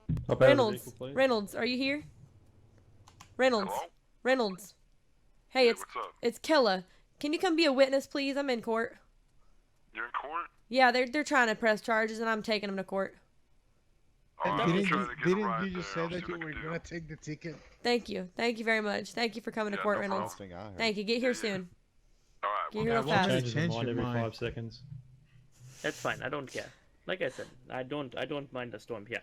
Hop out of the Reynolds, vehicle, please. Reynolds, are you here? Reynolds, Hello? Reynolds. Hey, Hey, what's up? it's Kella. Can you come be a witness, please? I'm in court. You're in court? Yeah, they're trying to press charges, and I'm taking them to court. Alright, we'll try to get a Didn't ride you just there. say I'll that see you what I were can gonna do. take the ticket? Thank you very much. Thank you for coming to Yeah, court, no Reynolds. problem. Thank you. Get here soon. Alright, Get well, here real well, fast. man. Changes of Change mind your every mind. 5 seconds. That's fine. I don't care. Like I said, I don't mind the storm here.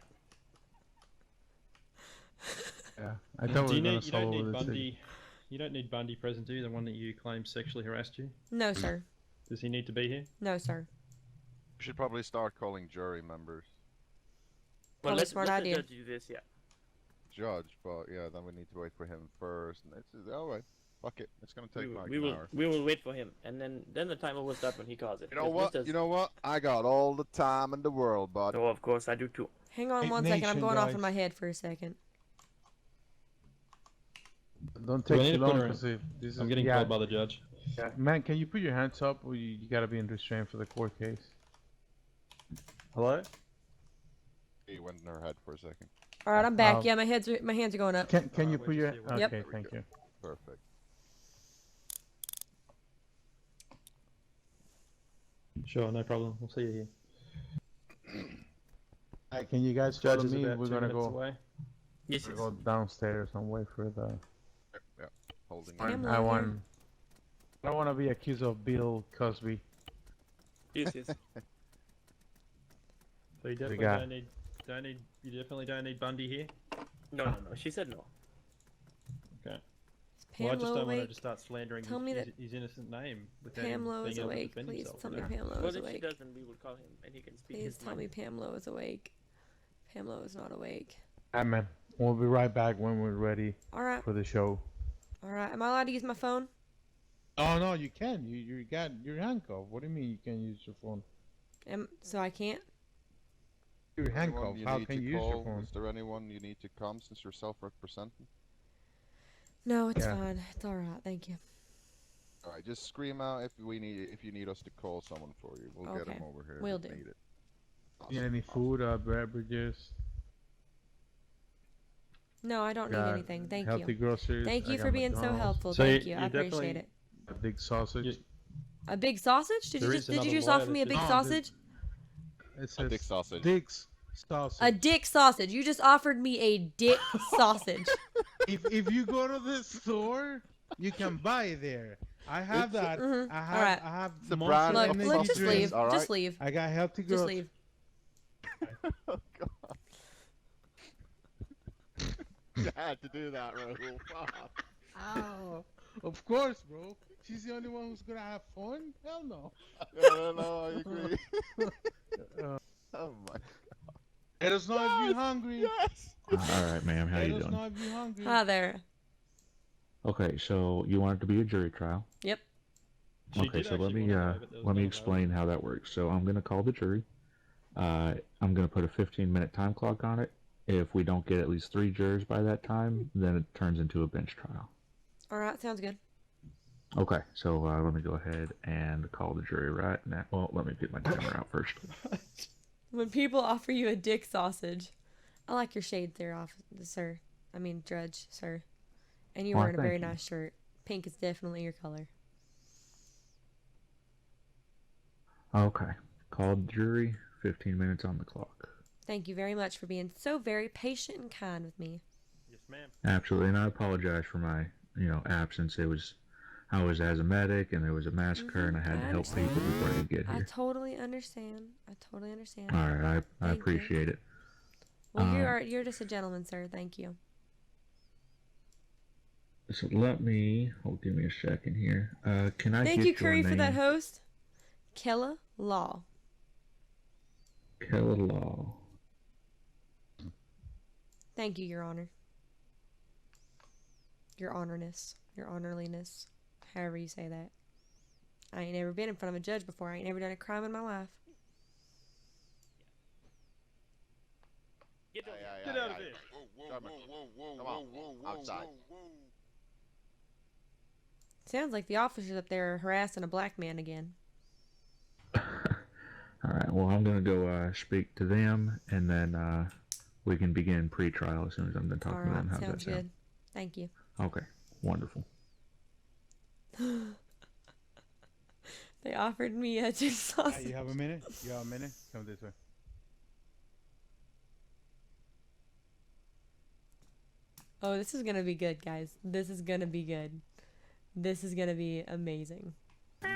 Yeah, I thought Do we you were gonna need? You don't solve need the ticket. Bundy. You don't need Bundy present, do you? The one that you claim sexually harassed you. No, sir. Does he need to be here? No, sir. We should probably start calling jury members. Well, Probably a smart let idea. the judge do this, yeah. Judge, but yeah, then we need to wait for him first. And it's alright. Fuck it. It's gonna take like we an will hour. we will wait for him, and then the timer will start when he calls it. You know This what? does- You know what? I got all the time in the world, bud. Oh, of course I do too. Hang on Hey, one second. I'm Nation, going off guys. in my head for a second. Don't Do I take need too to put long her in? because this is. I'm getting yeah, called by the judge. Man, can you put your hands up? Or you gotta be in restraint for the court case. Hello? He went in her head for a second. All right, I'm back. Um, Yeah, my hands are going up. Can Alright, you wait put to your? see what- Yep. Okay, There we thank go. you. Perfect. Sure, no problem. We'll see you here. Alright, can you guys Judge follow is me? about We're 2 gonna minutes go. away. Yes, We're yes. go downstairs and wait for the. Yeah. Holding Damn. on. Pamela I here. want. I don't want to be accused of Bill Cosby. Yes, yes. So you definitely got- you definitely don't need Bundy here. No, no, no. She said no. Okay. Is Well, I just Pamela don't want her awake? to start slandering Tell me his innocent name without Pamela him is being able to awake. defend Please himself. tell you me know? Pamela Well, is if she awake. doesn't, we will call him, and he can speak Please his tell mind. me Pamela is awake. Pamela is not awake. Alright, man. We'll be right back when we're ready All right. for the show. All right. Am I allowed to use my phone? Oh no, you can. You got your handcuffed. What do you mean you can't use your phone? So I can't? You're Anyone handcuffed. you How need can to you use your call? phone? Is there anyone you need to come since you're self-representing? No, it's Yeah. fine. It's all right. Thank you. Alright, just scream out if you need us to call someone for you. We'll get Okay, them over here. will if do. needed. Need Awesome, any awesome. food, beverages? No, I don't need Got anything. Thank healthy you. groceries. Thank I you got for being so McDonald's, helpful. So Thank you- you. I you appreciate definitely- it. A big sausage. You- A big sausage? Did There you is just another offer lawyer me a that big says- sausage? It says dick sausage. Dick's sausage. A dick sausage. You just offered me a dick sausage. if you go to the store, you can buy it there. I have that. Mhm. I have. Alright. I have. It's a Monster brand Look, of Energy look, just sausages, leave. alright? Just leave. I got healthy Just girls. leave. Oh god. You had to do that, Rahul. Fuck. Ow. Of course, bro. She's the only one who's gonna have fun. Hell no. No, I agree. Oh my. Let us know if you're hungry. Yes. All right, ma'am. How Let you us doing? know if you're hungry. Hi there. Okay, so you want it to be a jury trial. Yep. She Okay, did so actually wanna know, but there was let me no explain how that works. So I'm gonna call the jury. I'm gonna put a 15-minute time clock on it. If we don't get at least 3 jurors by that time, then it turns into a bench trial. All right. Sounds good. Okay, so let me go ahead and call the jury right now. Well, let me get my timer out first. When people offer you a dick sausage, I like your shade there, sir. I mean, Judge, sir. And you're Why, wearing a very thank you. nice shirt. Pink is definitely your color. Okay, called jury. 15 minutes on the clock. Thank you very much for being so very patient and kind with me. Yes, ma'am. Absolutely, and I apologize for my, absence. I was as a medic, and there was a massacre, and I had I to help understand. people before I could get I here. totally understand. I totally understand. All right, I Thank you. appreciate it. Well, you're just a gentleman, sir. Thank you. So give me a second here. Can I Thank get you, your Curry, for that name? host. Kella Law. Kella Law. Thank you, Your Honor. Your honorness. Your honorliness. However you say that. I ain't never been in front of a judge before. I ain't never done a crime in my life. Get over. Get out of here. Come on, outside. Sounds like the officers up there are harassing a black man again. All right. Well, I'm gonna go speak to them, and then We can begin pre-trial as soon as I'm done talking to them. Alright, How's sounds that sound? good. Thank you. Okay, wonderful. They offered me a chicken sauce. Hey, you have a minute? You have a minute? Come this way. Oh, this is gonna be good, guys. This is gonna be good. This is gonna be amazing. All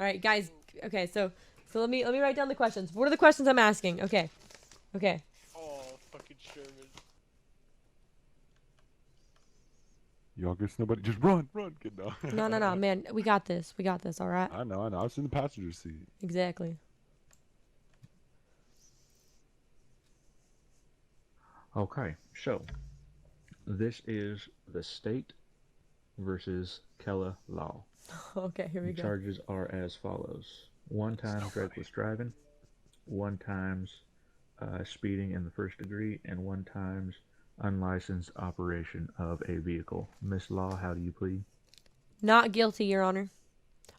right, guys. Okay, so let me write down the questions. What are the questions I'm asking? Okay. Oh, fucking Sherman. Y'all guess nobody. Just run, get down. No, man. We got this. All right. I know. I was in the passenger seat. Exactly. Okay, so this is the state versus Kella law. Okay, here we The go. charges are as follows: 1 time reckless driving, 1 times speeding in the first degree, and 1 times unlicensed operation of a vehicle. Miss Law, how do you plead? Not guilty, Your Honor.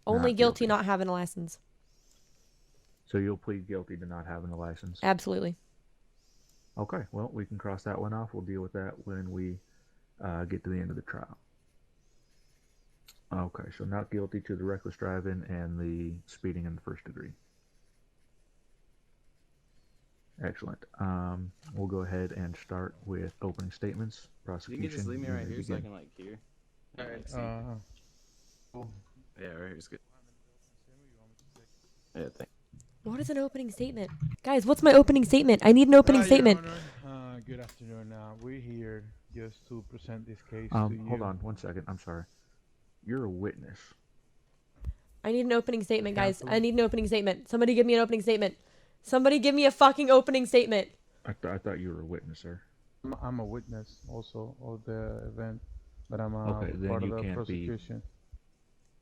Only Not guilty, guilty. not having a license. So you'll plead guilty to not having a license? Absolutely. Okay, well, we can cross that one off. We'll deal with that when we get to the end of the trial. Okay, so not guilty to the reckless driving and the speeding in the first degree. Excellent. We'll go ahead and start with opening statements. Prosecution. You can just leave me you right may here so I begin. can, like, hear. Alright, Yeah, right here's good. Yeah, thank What is an opening statement? Guys, what's my opening statement? I need an opening Your statement. Honor, good afternoon. We're here just to present this case to you. Hold on 1 second. I'm sorry. You're a witness. I need an opening statement, guys. Counsel. I need an opening statement. Somebody give me an opening statement. Somebody give me a fucking opening statement. I thought you were a witness, sir. I'm a witness also of the event, but I'm Okay, then part you of the can't be- prosecution.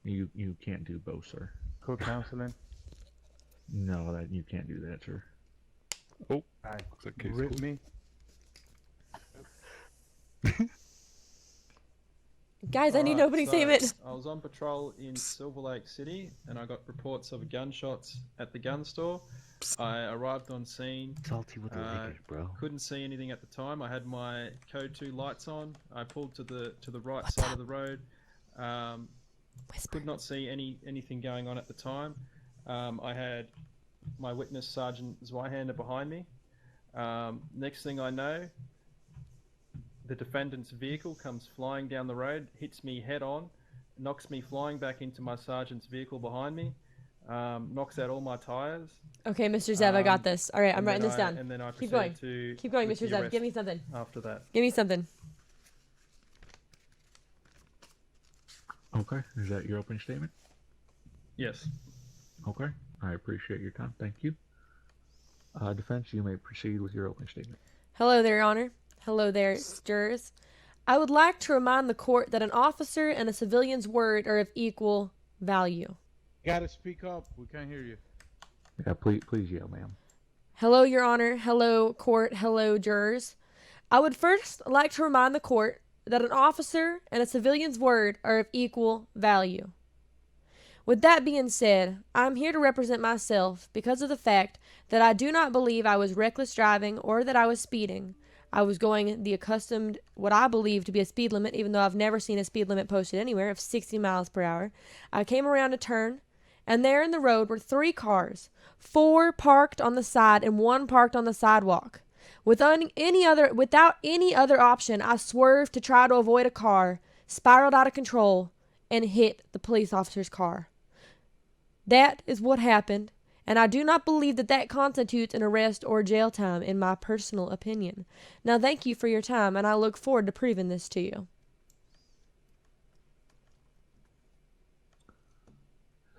You can't do both, sir. Co-counseling. No, that you can't do that, sir. Oh, Aye. looks like case Rip closed. me. Guys, I need an Alright, opening so statement. I was on patrol in Silver Lake City, and I got reports of gunshots at the gun store. I arrived on scene. Salty with the Uh, liquor, bro. Couldn't see anything at the time. I had my code 2 lights on. I pulled to the right side of the road. Could not see anything going on at the time. I had my witness, Sergeant Zweihander, behind me. Next thing I know, the defendant's vehicle comes flying down the road, hits me head on, knocks me flying back into my sergeant's vehicle behind me, knocks out all my tires. Okay, Mr. Zev, I got this. All right, I'm and writing then this down. And then I Keep going. proceeded to Keep going, with Mr. the Zev. arrest Give me something. after that. Give me something. Okay, is that your opening statement? Yes. Okay, I appreciate your time. Thank you. Defense, you may proceed with your opening statement. Hello there, Your Honor. Hello there, jurors. I would like to remind the court that an officer and a civilian's word are of equal value. You gotta speak up. We can't hear you. Yeah, please yell, ma'am. Hello, Your Honor. Hello, court. Hello, jurors. I would first like to remind the court that an officer and a civilian's word are of equal value. With that being said, I'm here to represent myself because of the fact that I do not believe I was reckless driving or that I was speeding. I was going the accustomed, what I believe to be a speed limit, even though I've never seen a speed limit posted anywhere, of 60 miles per hour. I came around a turn, and there in the road were 3 cars, 4 parked on the side and 1 parked on the sidewalk. Without any other option, I swerved to try to avoid a car, spiraled out of control, and hit the police officer's car. That is what happened, and I do not believe that that constitutes an arrest or jail time, in my personal opinion. Now, thank you for your time, and I look forward to proving this to you.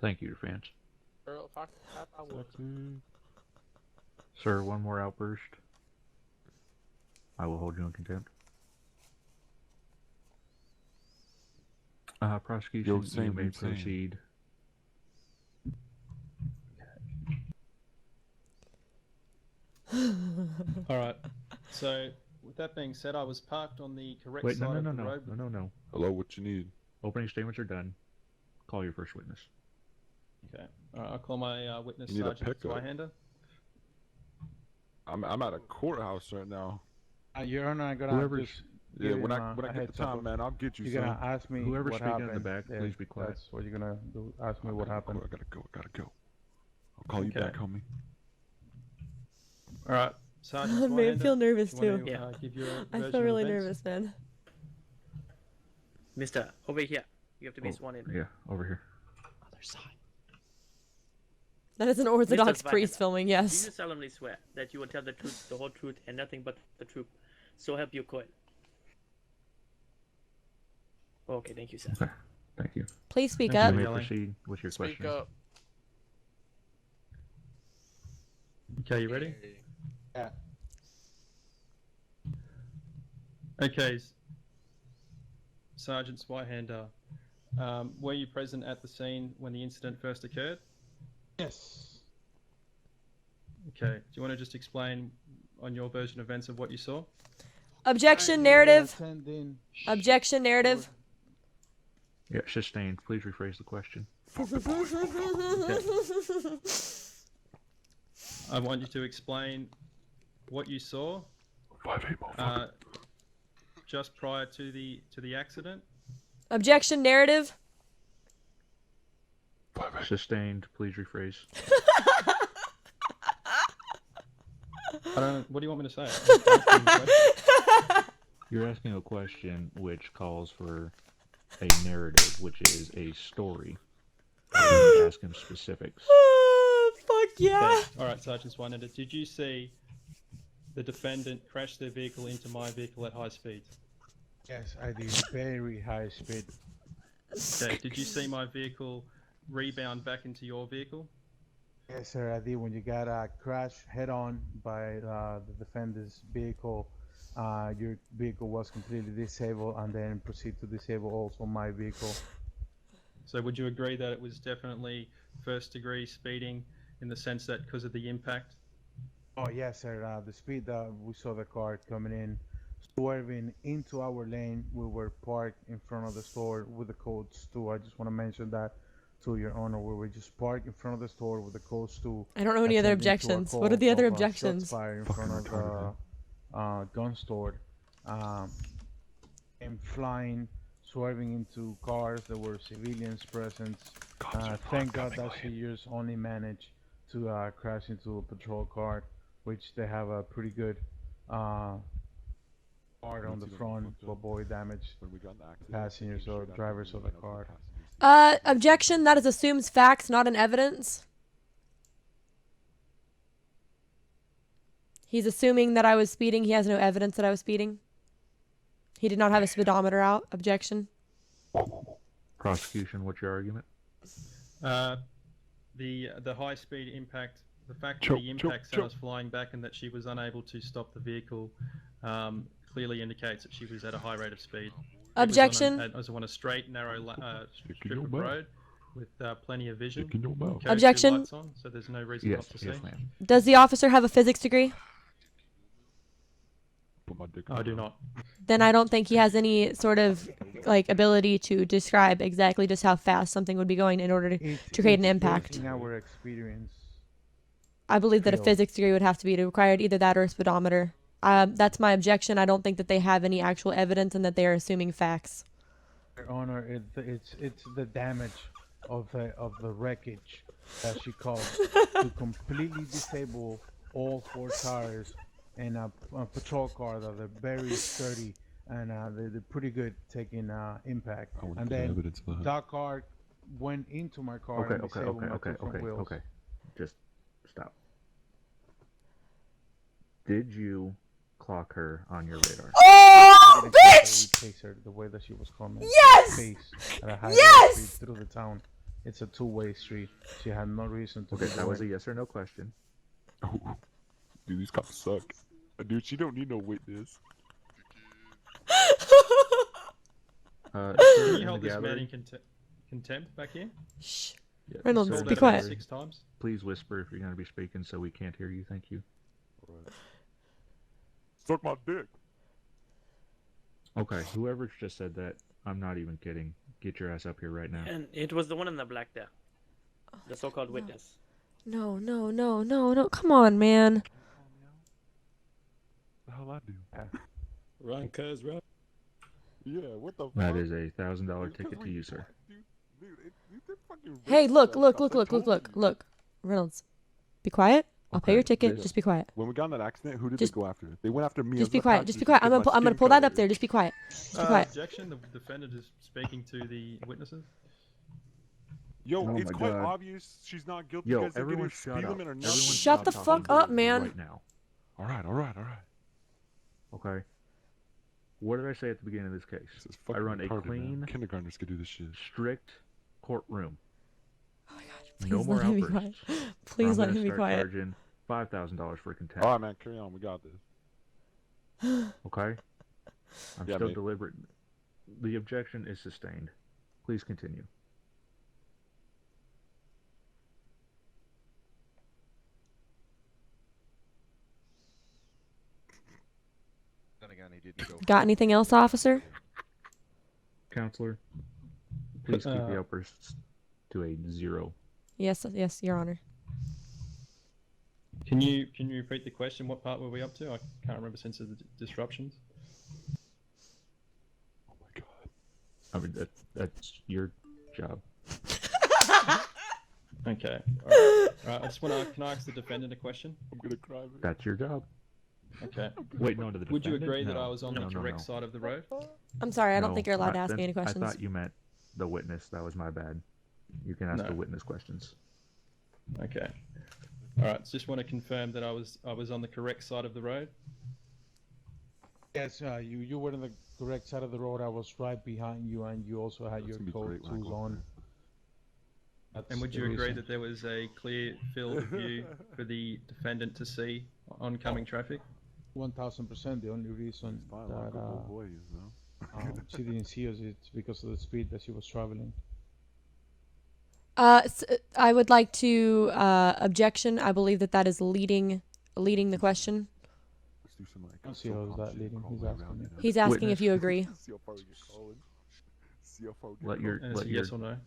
Thank you, defense. Earl, fuck, I will. Sir, one more outburst. I will hold you in contempt. Prosecution, you same, may same. proceed. All right. So, with that being said, I was parked on the correct Wait, side no, of no, the no, road. no, no, no. Hello, what you need? Opening statements are done. Call your first witness. Okay. All right. I'll call my witness, You need a Sergeant pickup. Zweihander. I'm at a courthouse right now. Your Honor, I'm gonna Whoever's- just Yeah, give when him I a get the heads up time, of- man, I'll get you. You're son. gonna ask me Whoever's what speaking in the happened. back, please be quiet. That's what you're gonna do. Ask me I what gotta happened. Go, I gotta go. I'll call you Okay. back, homie. All right, Sergeant I may Swihender, feel nervous do you want too. to, give your I version feel of really events? nervous, man. Mister, over here. You have to be Oh, sworn in. Yeah, over here. Other side. That is an Orthodox Mr. priest Swihender, filming, Do yes. you solemnly swear that you will tell the truth, the whole truth, and nothing but the truth? So help you God. Okay, thank you, sir. Okay, thank you. Please speak Thank up. You may Yelling. proceed with your Speak question. up. Okay, you ready? Yeah. Okay, Sergeant Swihender, were you present at the scene when the incident first occurred? Yes. Okay, do you want to just explain on your version of events of what you saw? Objection, narrative. Attending. Objection, narrative. Yeah, sustained. Please rephrase the question. I want you to explain what you saw 5-8 motherfucker. just prior to the accident. Objection, narrative. 5-8. Sustained. Please rephrase. I don't. What do you want me to say? I'm asking you a question. You're asking a question which calls for a narrative, which is a story. I need to ask him specifics. Fuck yeah. Okay, all right, Sergeant Swihender, did you see the defendant crash their vehicle into my vehicle at high speed? Yes, I did. Very high speed. Okay, did you see my vehicle rebound back into your vehicle? Yes, sir, I did. When you got crashed head-on by the defender's vehicle, your vehicle was completely disabled, and then proceed to disable also my vehicle. So would you agree that it was definitely first-degree speeding in the sense that because of the impact? Oh yes, sir. The speed that we saw the car coming in, swerving into our lane, we were parked in front of the store with the codes too. I just want to mention that to your honor, we were just parked in front of the store with the codes too. I don't know any other objections. What are the other objections? Shots fired in front of the gun store, and flying, swerving into cars. There were civilians present. Thank God that she just only managed to crash into a patrol car, which they have a pretty good part on the front to avoid damage When we got in the accident, passengers or drivers of the car. Objection, that is assumes facts, not an evidence. He's assuming that I was speeding. He has no evidence that I was speeding. He did not have a speedometer out. Objection. Prosecution, what's your argument? The high speed impact, the fact that Choke, the choke, impact sound was choke. flying back and that she was unable to stop the vehicle clearly indicates that she was at a high rate of speed. Objection. It was on a straight, narrow Stick in strip your of mouth. road with plenty of vision. Stick in your mouth. Code Objection. 2 lights on, so there's no reason Yes, not to yes, see. ma'am. Does the officer have a physics degree? Put my dick in I my do mouth. not. Then I don't think he has any sort of like ability to describe exactly just how fast something would be going in order to create an impact. In our experience, I believe that a field. physics degree would have to be required, either that or a speedometer. That's my objection. I don't think that they have any actual evidence and that they are assuming facts. Your Honor, it's the damage of the wreckage that she caused to completely disable all four tires and a patrol car that are very sturdy and they're pretty good taking impact. I want And the then evidence of that. that car went into my car Okay, and okay, disabled okay, my okay, two front okay, wheels. okay. Just stop. Did you clock her on your radar? Oh, I didn't catch her bitch! with Chaser the way that she was coming. Yes! Face at a high rate Yes! speed through the town. It's a two-way street. She had no reason to Okay, be that was a going. yes or no question. Oh, dude, these cops suck. Dude, she don't need no witness. Sir, Can in you the hold this man gallery, in contempt back here? Shh. yeah, Reynolds, sir, Called be out in the about quiet. gallery, 6 times. Please whisper if you're going to be speaking so we can't hear you. Thank you. Suck my dick. Okay, whoever's just said that, I'm not even kidding. Get your ass up here right now. And it was the one in the black there. The so-called witness. No. Come on, man. the hell I do? Run, cuz, run. Yeah, what the That fuck? is a $1,000 Because ticket to we- you, sir. Dude, they're fucking Hey, racist look, ass look, cops, look, I look, look, told look, you. look. Reynolds, be quiet. I'll pay Okay, your ticket. this- Just be quiet. When we got in that accident, who did Just- they go after? They went after me. Just as be the quiet. Just be passenger quiet. because I'm my gonna skin pull that up color. there. Just be quiet. Just be quiet. Objection. The defendant is speaking to the witnesses. Yo, Oh it's my quite God. obvious she's not guilty. Yo, You guys didn't get everyone her shut speed up. limit or Everyone nothing. Shut the stop fuck talking up, man. Right now. All right, all right, all right. Okay. What did I say at the beginning of this case? This is I fucking run a retarded, man. clean, Kindergartners could do this shit. strict courtroom. Oh my god. Please No more let him be quiet. outbursts. or Please I'm let gonna him be start quiet. charging $5,000 for contempt. All right, man, carry on. We got this. Okay. I'm Yeah, still mate. deliberate. The objection is sustained. Please continue. Then again, he didn't go. Got anything else, officer? Counselor, please keep the Uh, outbursts to a 0. Yes, yes, Your Honor. Can you repeat the question? What part were we up to? I can't remember since the disruptions. Oh my god. I mean, that's your job. Okay. All right. I just want to. Can I ask the defendant a question? I'm gonna cry. Man. That's your job. Okay. Wait, no, to the Would you defendant? agree that No. I was on the No, no, correct no. side of the road? I'm sorry. I don't No, think you're allowed to ask me any I questions. thought you meant the witness. That was my bad. You can ask No. the witness questions. Okay. All right. Just want to confirm that I was on the correct side of the road. Yes, you were on the correct side of the road. I was right behind you, and you also had That's your gonna be coat great when I tools go up on. there. That's And would the you agree reason. that there was a clear field of view for the defendant to see oncoming traffic? 1000%. The only reason It's fine, that like a good boy, you know. she didn't see us is because of the speed that she was traveling. I would like to objection. I believe that is leading the question. Let's do some like. I'll see how is that leading. He's asking me. He's asking Witness. if you agree. See how far we get calling. See how far we get Let your And it's let a your yes or no.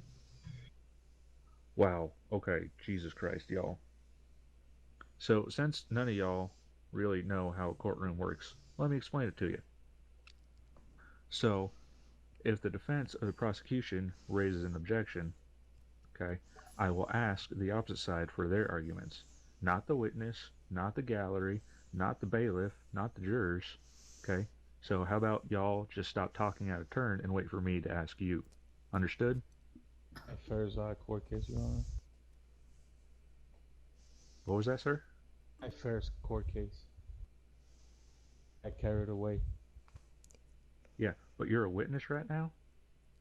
Wow. Okay. Jesus Christ, y'all. So since none of y'all really know how a courtroom works, let me explain it to you. So, if the defense or the prosecution raises an objection, okay, I will ask the opposite side for their arguments. Not the witness, not the gallery, not the bailiff, not the jurors. Okay? So how about y'all just stop talking out of turn and wait for me to ask you? Understood? My first court case, Your Honor. What was that, sir? My first court case. I carried away. Yeah, but you're a witness right now,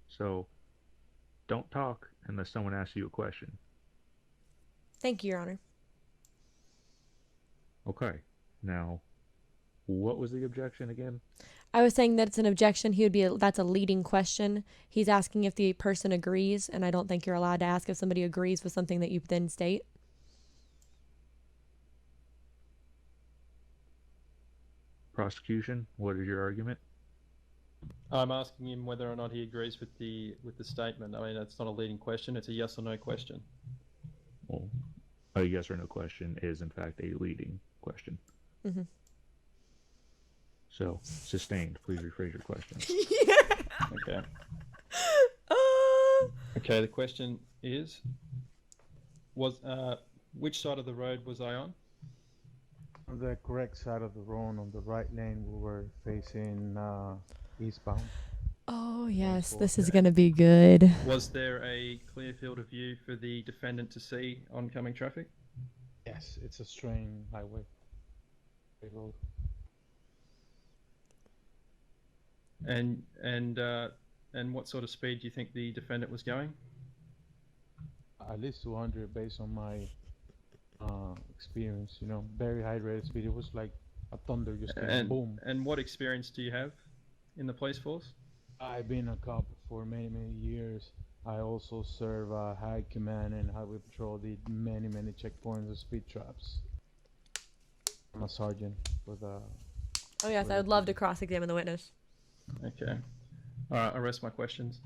so don't talk unless someone asks you a question. Thank you, Your Honor. Okay. Now, what was the objection again? I was saying that it's an objection. That's a leading question. He's asking if the person agrees, and I don't think you're allowed to ask if somebody agrees with something that you then state. Prosecution, what is your argument? I'm asking him whether or not he agrees with the statement. I mean, it's not a leading question. It's a yes or no question. Well, a yes or no question is in fact a leading question. Mm-hmm. So, sustained. Please rephrase your question. Okay. Okay. The question is, which side of the road was I on? On the correct side of the road, on the right lane, we were facing eastbound. Oh, yes. This is going to be good. Was there a clear field of view for the defendant to see oncoming traffic? Yes, it's a straight highway. Straight road. And what sort of speed do you think the defendant was going? At least 200 based on my experience. You know, very high rate of speed. It was like a thunder just came, boom. And what experience do you have in the police force? I've been a cop for many years. I also serve high command and highway patrol. Did many checkpoints and speed traps. I'm a sergeant for the. Oh, yes. I would love to cross-examine the witness. Okay. All right. I rest my questions.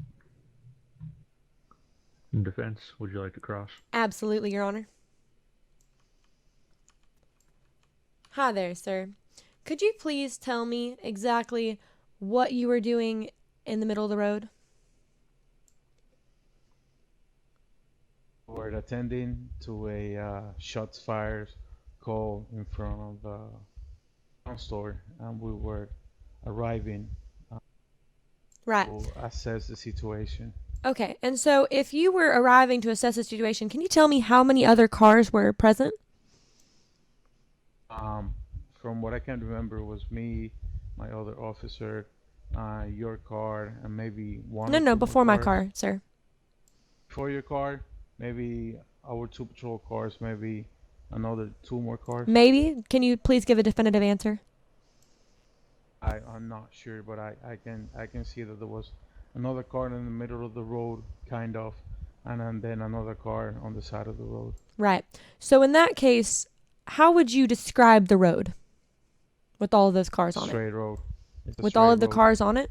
Defense, would you like to cross? Absolutely, Your Honor. Hi there, sir. Could you please tell me exactly what you were doing in the middle of the road? We're attending to a shots fired call in front of the gun store, and we were arriving Right. to assess the situation. Okay. And so if you were arriving to assess the situation, can you tell me how many other cars were present? From what I can remember, it was me, my other officer, your car, and maybe one. No, or no, two before more my cars. car, sir. Before your car, maybe our 2 patrol cars, maybe another 2 more cars. Maybe. Can you please give a definitive answer? I'm not sure, but I can see that there was another car in the middle of the road, kind of, and then another car on the side of the road. Right. So in that case, how would you describe the road with all of those cars on it? Straight road. It's a With all straight of the road. cars on it?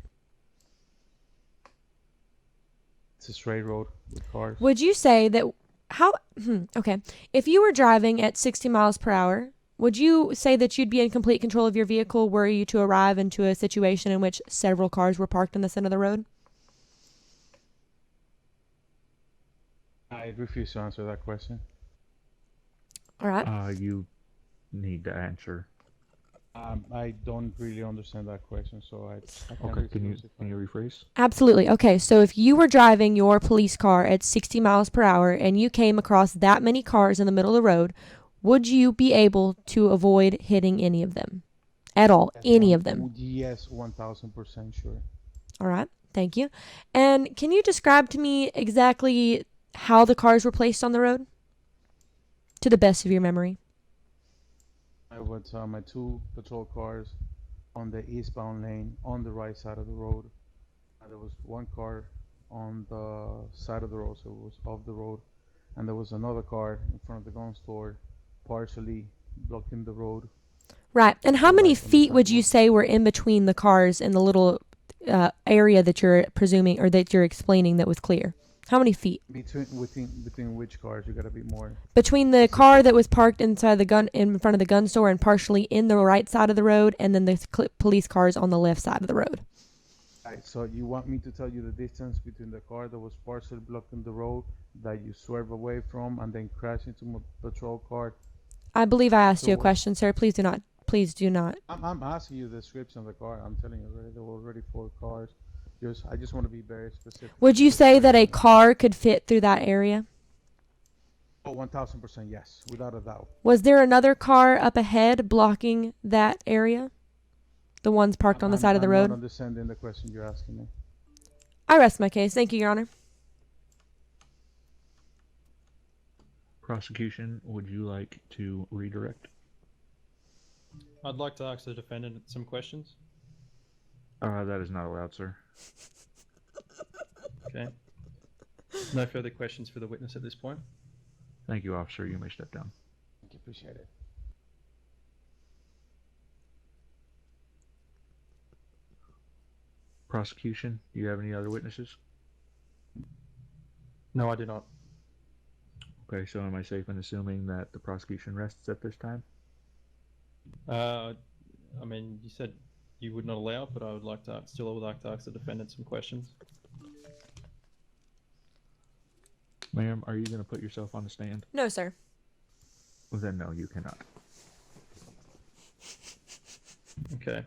It's a straight road with cars. Would you say that okay. If you were driving at 60 miles per hour, would you say that you'd be in complete control of your vehicle were you to arrive into a situation in which several cars were parked in the center of the road? I refuse to answer that question. All right. You need to answer. I don't really understand that question, so I can't Okay, can refuse it. you rephrase? Absolutely. Okay, so if you were driving your police car at 60 miles per hour and you came across that many cars in the middle of the road, would you be able to avoid hitting any of them? At all? Yes, Any of them? Yes, 1000% sure. All right. Thank you. And can you describe to me exactly how the cars were placed on the road? To the best of your memory. I would my 2 patrol cars on the eastbound lane on the right side of the road. There was 1 car on the side of the road, so it was off the road, and there was another car in front of the gun store, partially blocking the road. Right. And how So, many like, on the feet would you sidewalk. say were in between the cars in the little area that you're presuming or that you're explaining that was clear? How many feet? Between which cars? You gotta be more. Between the car that was parked inside the gun in front of the gun store and partially in the right side of the road, and then the police cars on the left side of the road. Right, so you want me to tell you the distance between the car that was partially blocking the road that you swerve away from and then crash into my patrol car? I believe I asked So you a what- question, sir. Please do not. Please do not. I'm asking you the description of the car. I'm telling you already. There were already 4 cars. I just want to be very specific. Would you say that a car could fit through that area? Oh, 1000% yes, without a doubt. Was there another car up ahead blocking that area? The ones parked on the side of the I'm road? not understanding the question you're asking me. I rest my case. Thank you, Your Honor. Prosecution, would you like to redirect? I'd like to ask the defendant some questions. That is not allowed, sir. Okay. No further questions for the witness at this point. Thank you, officer. You may step down. Thank you, appreciate it. Prosecution, do you have any other witnesses? No, I do not. Okay, so am I safe in assuming that the prosecution rests at this time? I mean, you said you would not allow it, but I would like to ask the defendant some questions. Ma'am, are you going to put yourself on the stand? No, sir. Well, then no, you cannot. Okay.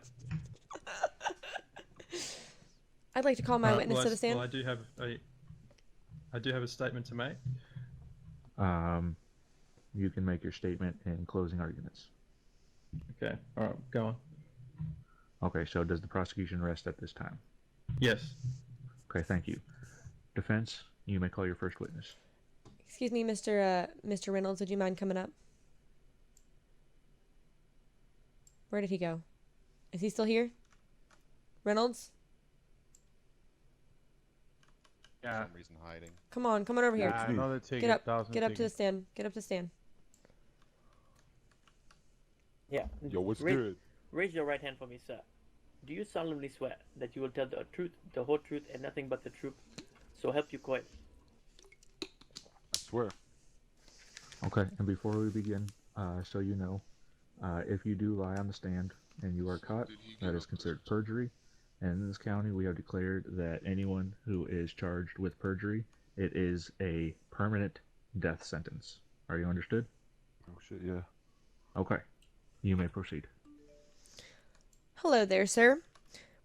I'd like to call my witness well, to the stand. Well, I do have a statement to make. You can make your statement in closing arguments. Okay. All right. Go on. Okay, so does the prosecution rest at this time? Yes. Okay, thank you. Defense, you may call your first witness. Excuse me, Mr. Reynolds. Would you mind coming up? Where did he go? Is he still here? Reynolds? Yeah. For some reason hiding. Come on over here. Yeah, another ticket. Get up. 1,000 Get up to the tickets. stand. Get up to the stand. Yeah. Yo, what's Raise- good? Raise your right hand for me, sir. Do you solemnly swear that you will tell the truth, the whole truth, and nothing but the truth? So help you God. I swear. Okay, and before we begin, so you know, if you do lie on the stand and you are caught, that is considered perjury. And in this county, we have declared that anyone who is charged with perjury, it is a permanent death sentence. Are you understood? Oh shit, yeah. Okay. You may proceed. Hello there, sir.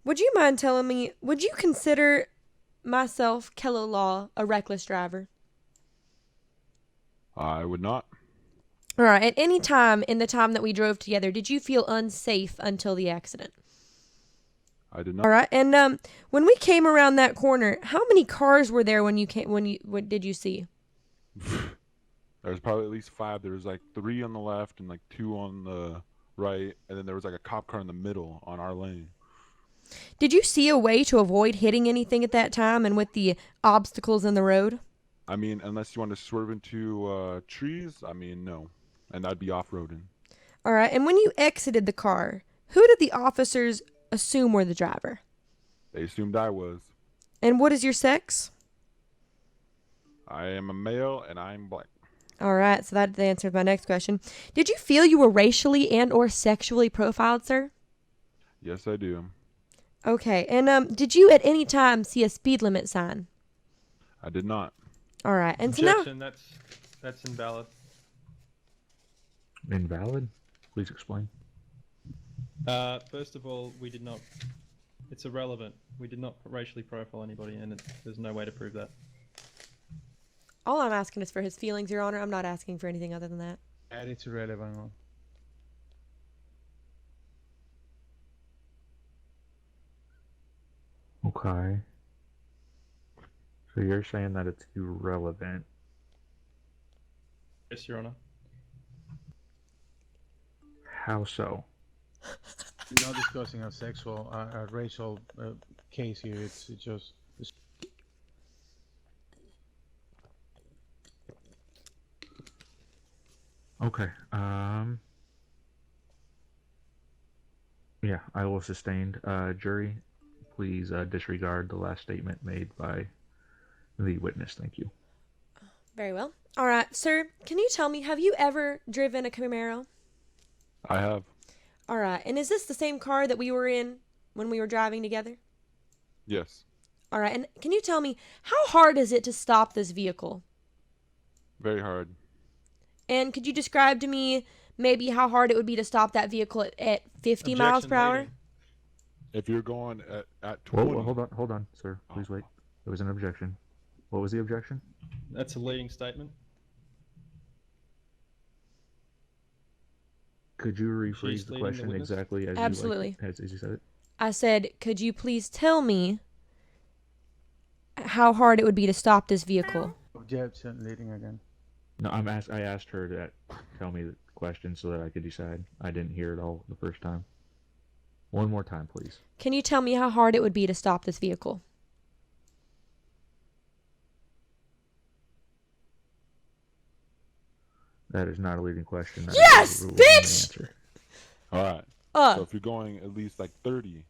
Would you mind telling me, would you consider myself, Kella Law, a reckless driver? I would not. All right. At any time in the time that we drove together, did you feel unsafe until the accident? I did not. All right. And when we came around that corner, how many cars were there when you came? What did you see? There was probably at least 5. There was like 3 on the left and like 2 on the right, and then there was like a cop car in the middle on our lane. Did you see a way to avoid hitting anything at that time and with the obstacles in the road? I mean, unless you want to swerve into trees, I mean, no. And I'd be off-roading. All right. And when you exited the car, who did the officers assume were the driver? They assumed I was. And what is your sex? I am a male and I'm black. All right. So that answered my next question. Did you feel you were racially and or sexually profiled, sir? Yes, I do. Okay. And did you at any time see a speed limit sign? I did not. All right. And so now, Objection. That's invalid. Invalid? Please explain. First of all, we did not. It's irrelevant. We did not racially profile anybody, and there's no way to prove that. all I'm asking is for his feelings, Your Honor. I'm not asking for anything other than that. And it's irrelevant. Okay. So you're saying that it's irrelevant. Yes, Your Honor. How so? We're not discussing a sexual, a racial case here. It's just. Okay. Yeah, I will sustain. Jury, please disregard the last statement made by the witness. Thank you. Very well. All right, sir, can you tell me, have you ever driven a Camaro? I have. All right, and is this the same car that we were in when we were driving together? Yes. All right, and can you tell me, how hard is it to stop this vehicle? Very hard. And could you describe to me maybe how hard it would be to stop that vehicle at 50 miles per hour? Objection, If you're going at Whoa, 20. hold on, sir. Please wait. There was an objection. What was the objection? That's a leading statement. Could you She's rephrase the leading the question witness? exactly as Absolutely. as you said it? I said, could you please tell me how hard it would be to stop this vehicle? Objection, leading again. No, I asked her to tell me the question so that I could decide. I didn't hear it all the first time. One more time, please. Can you tell me how hard it would be to stop this vehicle? That is not a leading question. That Yes, is a rule bitch! answer. All right. So if you're going at least like 30,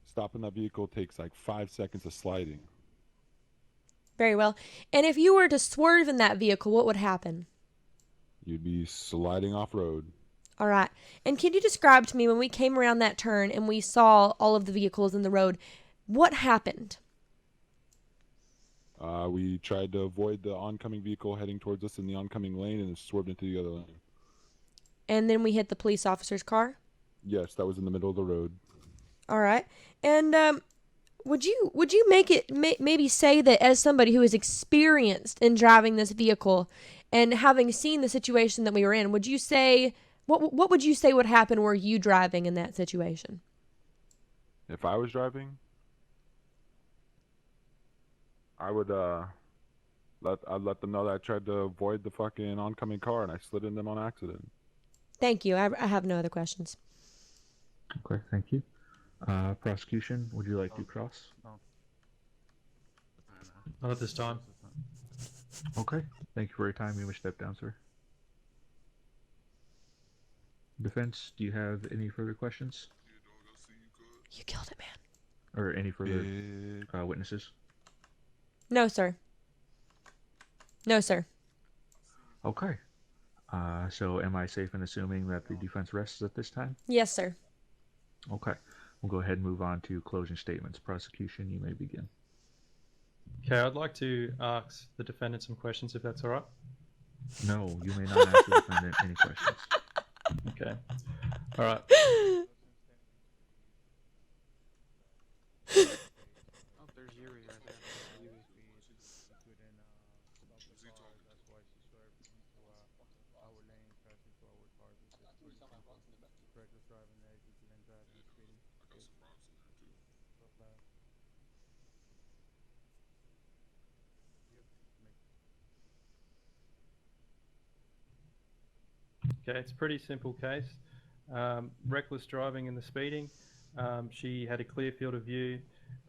stopping that vehicle takes like 5 seconds of sliding. Very well. And if you were to swerve in that vehicle, what would happen? You'd be sliding off road. All right. And can you describe to me when we came around that turn and we saw all of the vehicles in the road, what happened? We tried to avoid the oncoming vehicle heading towards us in the oncoming lane and it swerved into the other lane. And then we hit the police officer's car? Yes, that was in the middle of the road. All right. And would you make it maybe say that as somebody who is experienced in driving this vehicle and having seen the situation that we were in, would you say what would you say would happen were you driving in that situation? If I was driving, I would I'd let them know that I tried to avoid the fucking oncoming car and I slid in them on accident. Thank you. I have no other questions. Okay, thank you. Prosecution, would you like to cross? Not at this time. Okay, thank you for your time. You may step down, sir. Defense, do you have any further questions? You killed it, man. Or any further witnesses? No, sir. No, sir. Okay. So am I safe in assuming that the defense rests at this time? Yes, sir. Okay. We'll go ahead and move on to closing statements. Prosecution, you may begin. Okay, I'd like to ask the defendant some questions, if that's all right. No, you may not ask the defendant any questions. Okay. All right. There's Yuri right there. Okay, it's a pretty simple case. Reckless driving and the speeding. She had a clear field of view,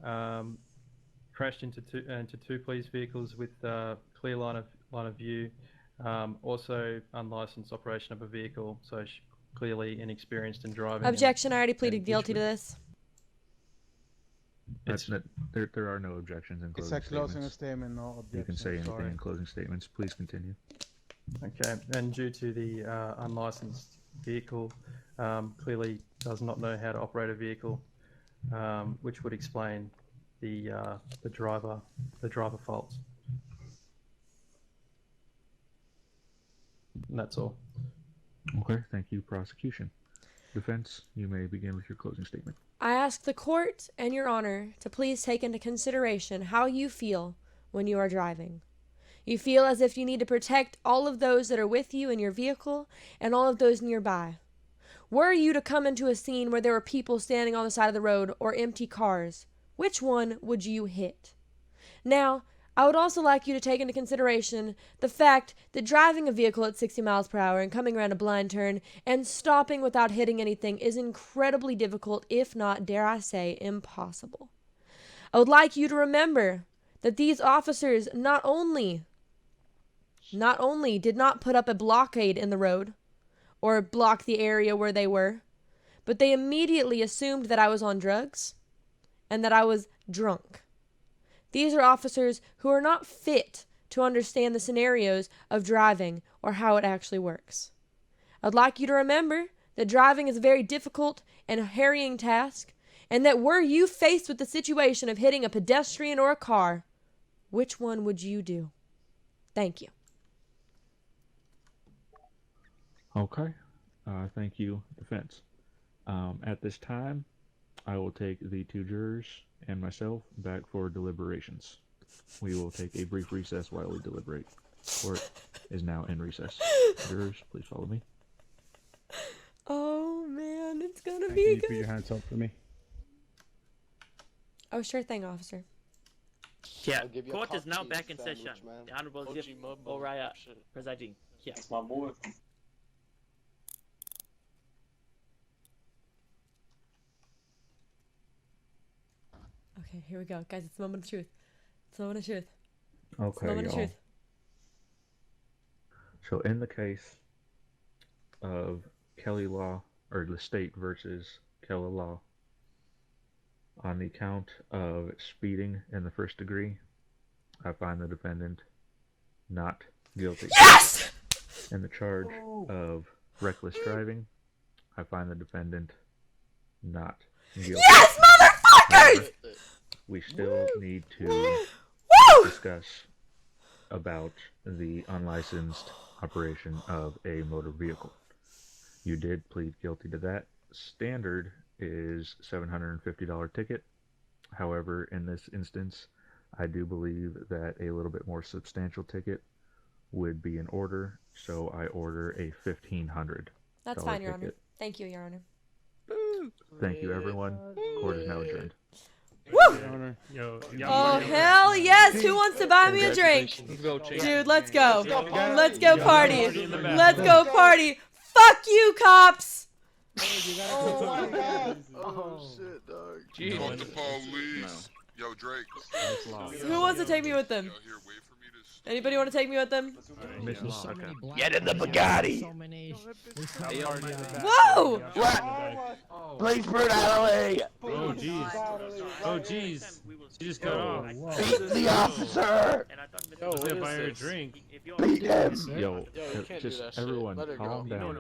crashed into two police vehicles with clear line of view. Also unlicensed operation of a vehicle, so she's clearly inexperienced in driving. Objection, I already pleaded guilty to this. There are no objections in closing It's a closing statements. statement, no objection. You can say anything sorry. in closing statements. Please continue. Okay, and due to the unlicensed vehicle, clearly does not know how to operate a vehicle, which would explain the driver faults. And that's all. Okay, thank you, prosecution. Defense, you may begin with your closing statement. I ask the court and your honor to please take into consideration how you feel when you are driving. You feel as if you need to protect all of those that are with you in your vehicle and all of those nearby. Were you to come into a scene where there were people standing on the side of the road or empty cars, which one would you hit? Now, I would also like you to take into consideration the fact that driving a vehicle at 60 miles per hour and coming around a blind turn and stopping without hitting anything is incredibly difficult, if not, dare I say, impossible. I would like you to remember that these officers not only did not put up a blockade in the road or block the area where they were, but they immediately assumed that I was on drugs and that I was drunk. These are officers who are not fit to understand the scenarios of driving or how it actually works. I'd like you to remember that driving is a very difficult and harrying task, and that were you faced with the situation of hitting a pedestrian or a car, which one would you do? Thank you. Okay, thank you, defense. At this time, I will take the two jurors and myself back for deliberations. We will take a brief recess while we deliberate. Court is now in recess. Jurors, please follow me. Oh man, it's gonna Can be you good. put your hands up for me? Oh, sure thing, officer. Yeah, I'll give you a court is now cocktail back in sandwich, session. man. The Honorable OG Jeff Mumbo. O'Raya Shit. presiding. Yeah. That's my boy. Okay, here we go. Guys, it's the moment of truth. It's the moment of truth. It's the Okay, moment of y'all. truth. So in the case of Kelly Law, or the state versus Kella Law, on the count of speeding in the first degree, I find the defendant not guilty. Yes! In the charge of reckless driving, I find the defendant not guilty. Yes, motherfuckers! We still need to discuss about the unlicensed operation of a motor vehicle. You did plead guilty to that. Standard is $750 ticket. However, in this instance, I do believe that a little bit more substantial ticket would be in order, so I order a $1,500. That's fine, Your Honor. ticket. Thank you, Your Honor. Thank you, everyone. Court is now adjourned. Woo! Oh, hell yes! Who wants to buy me a drink? Dude, let's go. Let's go party. Let's go party. Fuck you, cops! Oh my god! Oh shit, dog. Call the police. Yo, Drake. Who wants to take me with them? Yo, here, wait for me to. Anybody want to take me with them? Get in the Bugatti! Whoa! What? Please put out of the way! Oh jeez. Oh jeez. She just got off. Beat the officer! And I thought Mr. Yo, Let's what buy her a is this? drink. If you're Yo, Yo, you can't do just that shit. everyone, Let her go. calm down.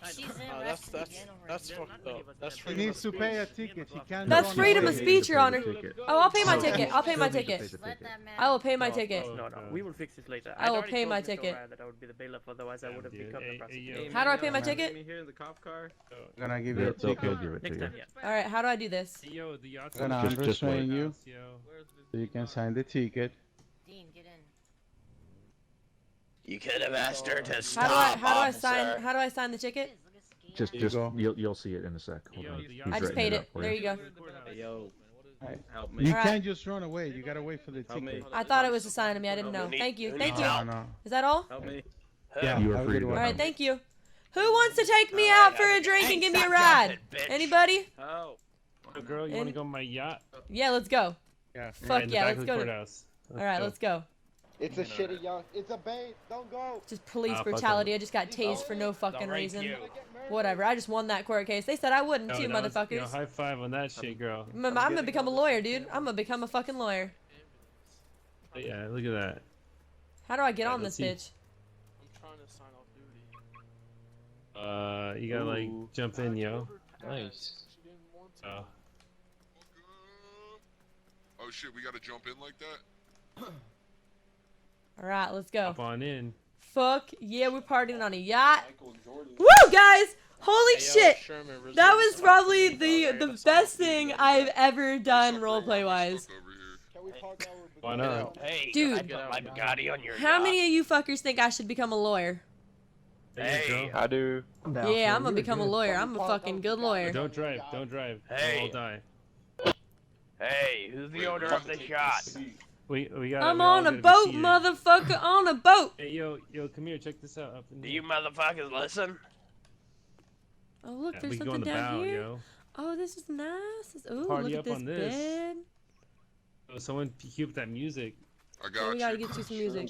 That's fucked up. That's She freedom of needs to speech. pay a ticket. She can't. That's run freedom away. of speech, Your Honor. Ticket. Oh, I'll pay my No, ticket. you I'll pay my still need to ticket. pay the ticket. I will pay my ticket. No, we will fix this later. I will I'd already pay told my Mr. ticket. O'Ryan that I would be the bailiff, otherwise I would have Dude, become the hey, prosecutor. yo, How do I pay my Meet ticket? me here in the cop car. I'm gonna give you a They'll ticket. give it to Next you. time, yeah. All right, how do I do this? Yo, the yacht's I'm gonna Just understrain wait. you Yo. so you can sign the ticket. Dean, get in. You could have asked her to How stop. do I sign? How do I sign the ticket? Just, Here you go. you'll see it in a sec. Hold Yo, on. the He's yacht- I just writing paid up it. for There you go. Yo, Help me. You Alright. can't just run away. You gotta wait for the Help me. ticket. I thought it was assigned to me. I didn't know. Thank you. Thank you. No. Is that all? Help me. Yeah, You are have a free good to go. one. All right, thank you. Who wants to take me out for a drink and give me a ride? Anybody? Oh. Yo, girl, you want to go on my yacht? Yeah, let's go. Yeah. Fuck in the yeah, back let's of the go. courthouse. All right, let's go. It's a shitty young. It's a bait. Don't go. Just police fuck brutality. I just got tased for no fucking reason. Whatever. I just won that court case. They said I wouldn't too, Yo, motherfuckers. high five on that shit, girl. I'm gonna become a lawyer, dude. I'm gonna become a fucking lawyer. But yeah, look at that. How do I get Yeah, on this let's bitch? see. I'm trying to sign off duty. You gotta like jump in, yo. Nice. Oh shit, we gotta jump in like that? All right, let's go. Hop on in. Fuck yeah, we're partying on a yacht. Woo, guys! Holy shit! That was probably the best thing I've ever done roleplay wise. Can we park now? Why not? Hey, Dude, I put my Bugatti on your how yacht. many of you fuckers think I should become a lawyer? Hey, I do. Yeah, I'm gonna become a lawyer. I'm a fucking good lawyer. Don't drive. Don't drive. Hey. We'll all die. hey, who's the owner of the yacht? We got. I'm on a boat, motherfucker, on a boat. Hey, yo, come here. Check this out. Up in Do here. you motherfuckers listen? Oh, look, Yeah, there's we can go something on the down bow, here. yo. Oh, this is nice. Ooh, Party look at up on this. bed. Oh, someone cue up that music. I Yeah, got we gotta you. get you some music.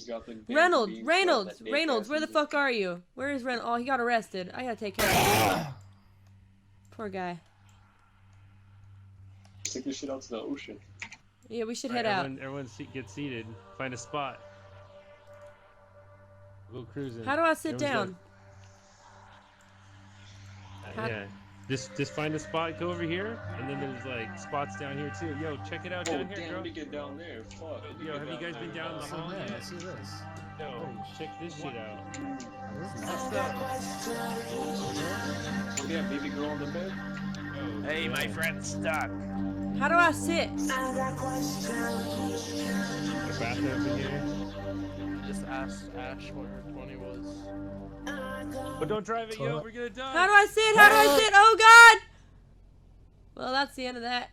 Reynolds, where the fuck are you? Where is Reynolds? Oh, he got arrested. I gotta take care of him. Poor guy. Stick this shit out to the ocean. Yeah, we should Alright, head out. everyone get seated. Find a spot. Go cruising. How do I sit Everyone's down? How- Yeah. Just find a spot, go over here, and then there's like spots down here too. Yo, check it out down here, girl. get down there. Fuck. Yo, have you guys been down the hall yet? I see this. Yo, check this shit out. Yeah, baby girl on the bed. Oh, Hey, my yeah. friend's stuck. How do I sit? The bathroom in here. Just asked Ash what her 20 was. But don't drive it, yo. We're gonna die. How do I sit? How do I sit? Oh God! Well, that's the end of that.